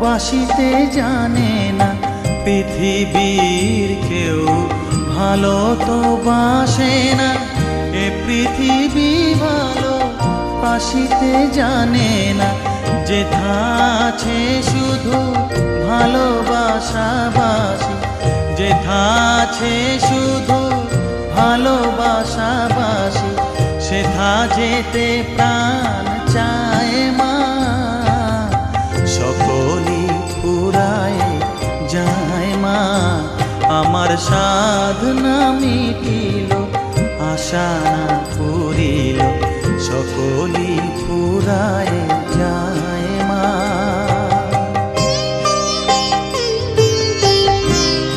বাসিতে জানে না, পৃথিবীর কেউ ভালো তো বাসে না। এ পৃথিবী ভালো বাসিতে জানে না, যেথা আছে শুধু ভালোবাসাবাসি, যেথা আছে শুধু ভালোবাসাবাসি, সেথা যেতে প্রাণ চায় মা। সকলই ফুরায় যায় মা, আমার সাধনা মিটিল, আশা না পুরিল, সকলই ফুরায় যায়।